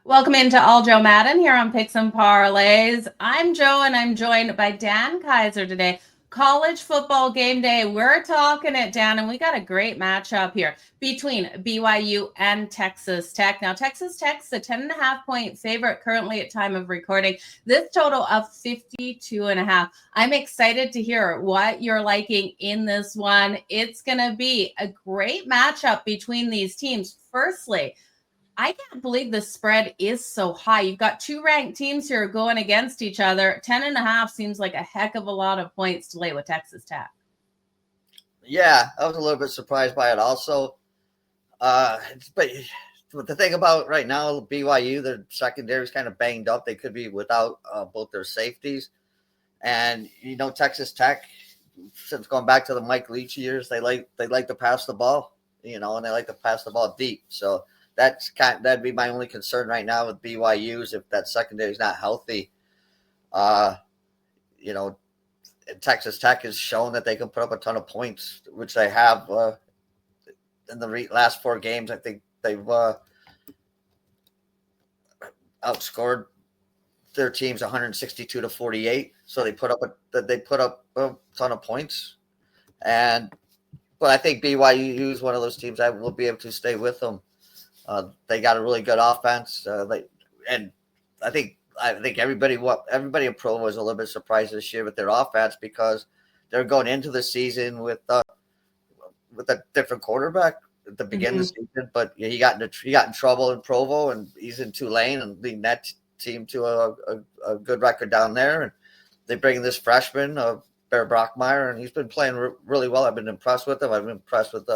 Welcome into All Joe Madden here on Picks and Parlays. I'm Joe and I'm joined by Dan Kaiser today. College football game day. We're talking it, Dan, and we got a great matchup here between BYU and Texas Tech. Now, Texas Tech's a 10.5-point favorite currently at time of recording. This total of 52.5. I'm excited to hear what you're liking in this one. It's going to be a great matchup between these teams. Firstly, I can't believe the spread is so high. You've got two ranked teams here going against each other. 10.5 seems like a heck of a lot of points to lay with Texas Tech. Yeah, I was a little bit surprised by it also. But the thing about right now, BYU, their secondary is kind of banged up. They could be without both their safeties. And, Texas Tech, since going back to the Mike Leach years, they like to pass the ball, and they like to pass the ball deep. So that'd be my only concern right now with BYU is if that secondary is not healthy. Texas Tech has shown that they can put up a ton of points, which they have in the last four games. I think they've outscored their teams 162-48. So they put up a ton of points, but I think BYU is one of those teams that will be able to stay with them. They got a really good offense, and I think everybody in Provo was a little bit surprised this year with their offense because they're going into the season with a different quarterback at the beginning of the season, but he got in trouble in Provo, and he's in Tulane and leading that team to a good record down there. And they bring in this freshman, Bear Brockmeyer, and he's been playing really well. I've been impressed with him. I've been impressed with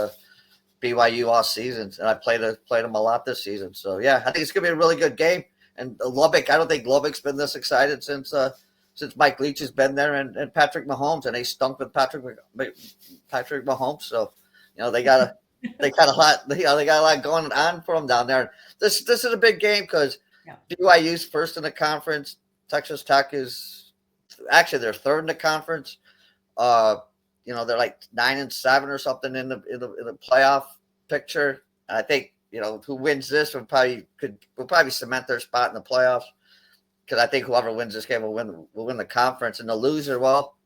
BYU all season, and I played him a lot this season. So yeah, I think it's gonna be a really good game. And Lubbock, I don't think Lubbock's been this excited since Mike Leach has been there and Patrick Mahomes, and they stunk with Patrick Mahomes. So they got a lot going on for them down there. This is a big game because BYU's first in the conference. Texas Tech is actually they're third in the conference. They're like 9-7 or something in the playoff picture. And I think who wins this will probably cement their spot in the playoffs, because I think whoever wins this game will win the conference, and the loser, well,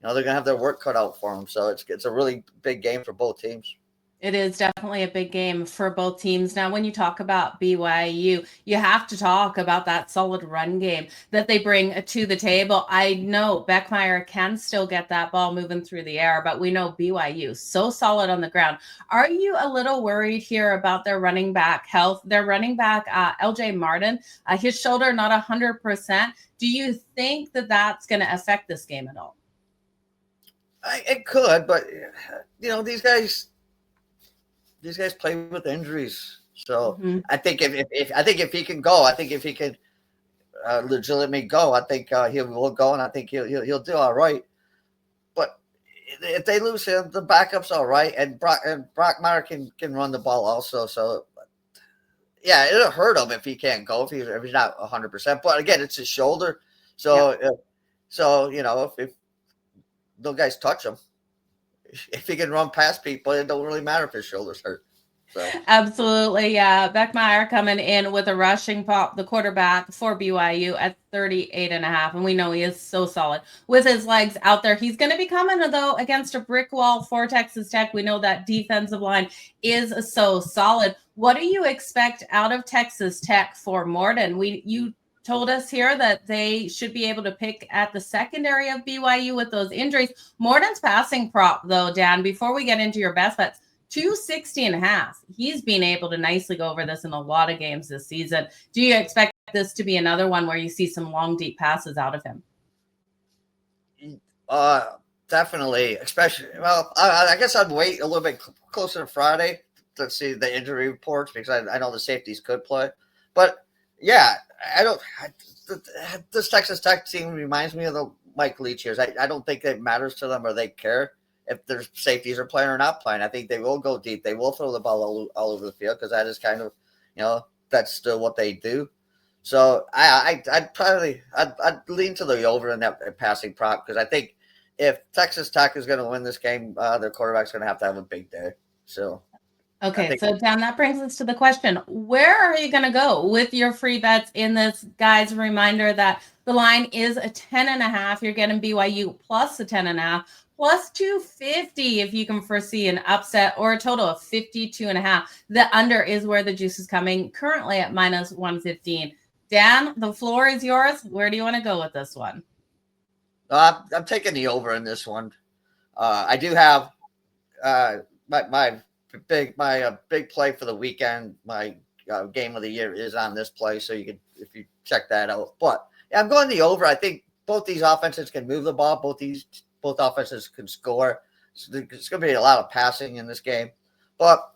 they're gonna have their work cut out for them. So it's a really big game for both teams. It is definitely a big game for both teams. Now, when you talk about BYU, you have to talk about that solid run game that they bring to the table. I know Beckmeyer can still get that ball moving through the air, but we know BYU so solid on the ground. Are you a little worried here about their running back health? Their running back, LJ Martin, his shoulder not 100%. Do you think that that's going to affect this game at all? It could, but these guys play with injuries. So I think if he can go, I think if he can legitimately go, I think he will go, and I think he'll do all right. But if they lose him, the backup's all right, and Brockmeyer can run the ball also. So yeah, it'll hurt him if he can't go, if he's not 100%. But again, it's his shoulder. So if those guys touch him, if he can run past people, it don't really matter if his shoulder's hurt. So. Absolutely, yeah. Beckmeyer coming in with a rushing pop, the quarterback for BYU at 38.5, and we know he is so solid with his legs out there. He's going to be coming, though, against a brick wall for Texas Tech. We know that defensive line is so solid. What do you expect out of Texas Tech for Morton? You told us here that they should be able to pick at the secondary of BYU with those injuries. Morton's passing prop, though, Dan, before we get into your best bets, 260.5. He's been able to nicely go over this in a lot of games this season. Do you expect this to be another one where you see some long, deep passes out of him? Definitely. Especially, well, I guess I'd wait a little bit closer to Friday to see the injury reports, because I know the safeties could play. But yeah, this Texas Tech team reminds me of the Mike Leach years. I don't think it matters to them, or they care if their safeties are playing or not playing. I think they will go deep. They will throw the ball all over the field, because that is kind of, that's still what they do. So I'd lean to the over in that passing prop, because I think if Texas Tech is going to win this game, their quarterback's going to have a big day. So Okay, so Dan, that brings us to the question, where are you going to go with your free bets in this? Guys, a reminder that the line is a 10.5. You're getting BYU plus a 10.5, plus 250 if you can foresee an upset, or a total of 52.5. The under is where the juice is coming, currently at minus 115. Dan, the floor is yours. Where do you want to go with this one? I'm taking the over in this one. I do have my big play for the weekend. My game of the year is on this play, so you could, if you check that out. But yeah, I'm going the over. I think both these offenses can move the ball. Both offenses can score. So there's going to be a lot of passing in this game. But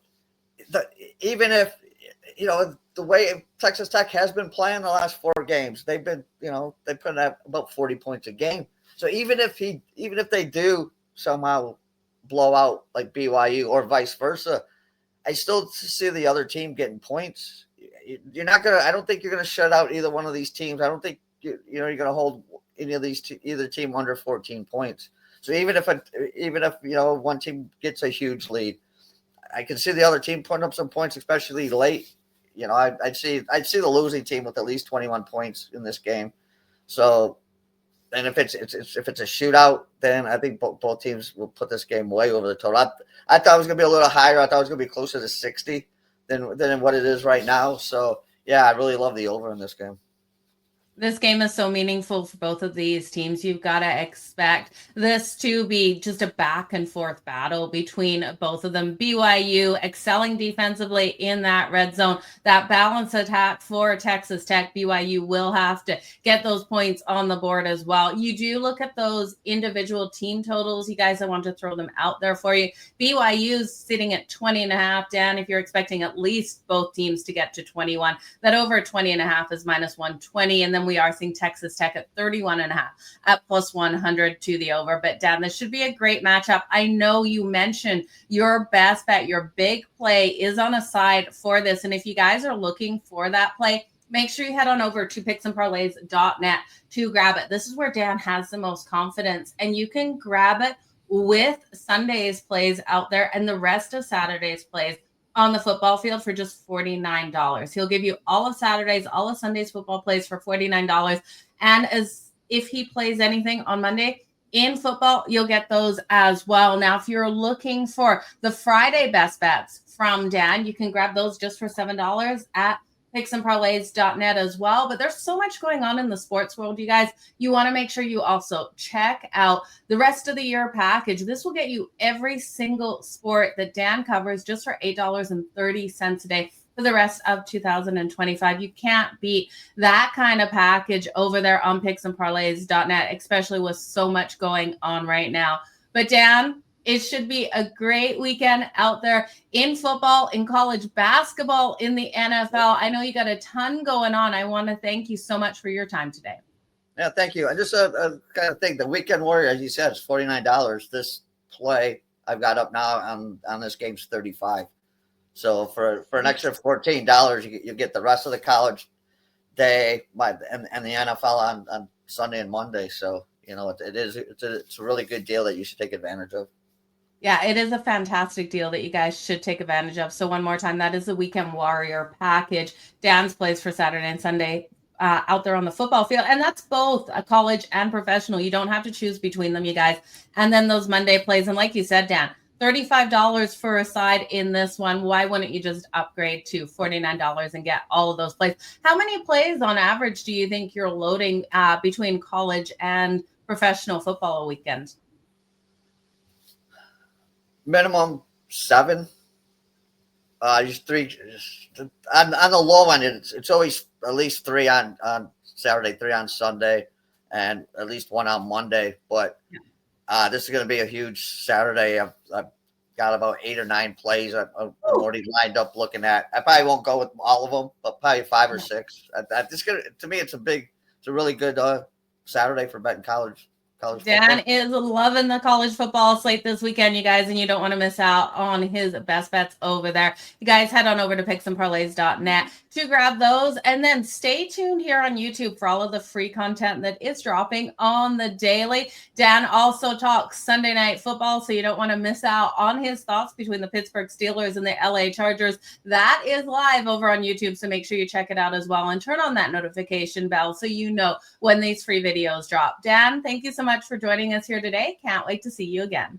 even if the way Texas Tech has been playing the last 4 games, they've been they put up about 40 points a game. So even if they do somehow blow out like BYU or vice versa, I still see the other team getting points. You're not gonna. I don't think you're gonna shut out either one of these teams. I don't think you're gonna hold any of these either team under 14 points. So even if one team gets a huge lead, I can see the other team putting up some points, especially late. I'd see the losing team with at least 21 points in this game. So. And if it's a shootout, then I think both teams will put this game way over the total. I thought it was going to be a little higher. I thought it was going to be closer to 60 than what it is right now. So, yeah, I really love the over in this game. This game is so meaningful for both of these teams. You've got to expect this to be just a back and forth battle between both of them. BYU excelling defensively in that red zone. That balance attack for Texas Tech, BYU will have to get those points on the board as well. You do look at those individual team totals. You guys, I want to throw them out there for you. BYU's sitting at 20.5. Dan, if you're expecting at least both teams to get to 21, that over 20.5 is minus 120. And then we are seeing Texas Tech at 31.5 at plus 100 to the over. But Dan, this should be a great matchup. I know you mentioned your best bet, your big play is on a side for this. And if you guys are looking for that play, make sure you head on over to picksandparlays.net to grab it. This is where Dan has the most confidence, and you can grab it with Sunday's plays out there and the rest of Saturday's plays on the football field for just $49. He'll give you all of Saturday's, all of Sunday's football plays for $49. And as if he plays anything on Monday in football, you'll get those as well. Now, if you're looking for the Friday best bets from Dan, you can grab those just for $7 at picksandparlays.net as well. But there's so much going on in the sports world, you guys. You want to make sure you also check out the rest of the year package. This will get you every single sport that Dan covers just for $8.30 a day for the rest of 2025. You can't beat that kind of package over there on picksandparlays.net, especially with so much going on right now. But Dan, it should be a great weekend out there in football, in college basketball, in the NFL. I know you got a ton going on. I want to thank you so much for your time today. Yeah, thank you. I just kind of think the Weekend Warrior, as you said, is $49. This play I've got up now on this game's $35. So for an extra $14, you get the rest of the college day and the NFL on Sunday and Monday. So it's a really good deal that you should take advantage of. Yeah, it is a fantastic deal that you guys should take advantage of. So one more time, that is the Weekend Warrior package. Dan's plays for Saturday and Sunday out there on the football field. And that's both a college and professional. You don't have to choose between them, you guys. And then those Monday plays. And like you said, Dan, $35 for a side in this one. Why wouldn't you just upgrade to $49 and get all of those plays? How many plays on average do you think you're loading between college and professional football a weekend? Minimum 7. Just 3 on the low end. It's always at least 3 on Saturday, 3 on Sunday, and at least 1 on Monday. But this is going to be a huge Saturday. I've got about 8 or 9 plays I'm already lined up looking at. I probably won't go with all of them, but probably 5 or 6. To me, it's a really good Saturday for betting college. college Dan football. is loving the college football slate this weekend, you guys, and you don't want to miss out on his best bets over there. You guys head on over to picksandparlays.net to grab those, and then stay tuned here on YouTube for all of the free content that is dropping on the daily. Dan also talks Sunday night football, so you don't want to miss out on his thoughts between the Pittsburgh Steelers and the LA Chargers. That is live over on YouTube, so make sure you check it out as well, and turn on that notification bell so you know when these free videos drop. Dan, thank you so much for joining us here today. Can't wait to see you again.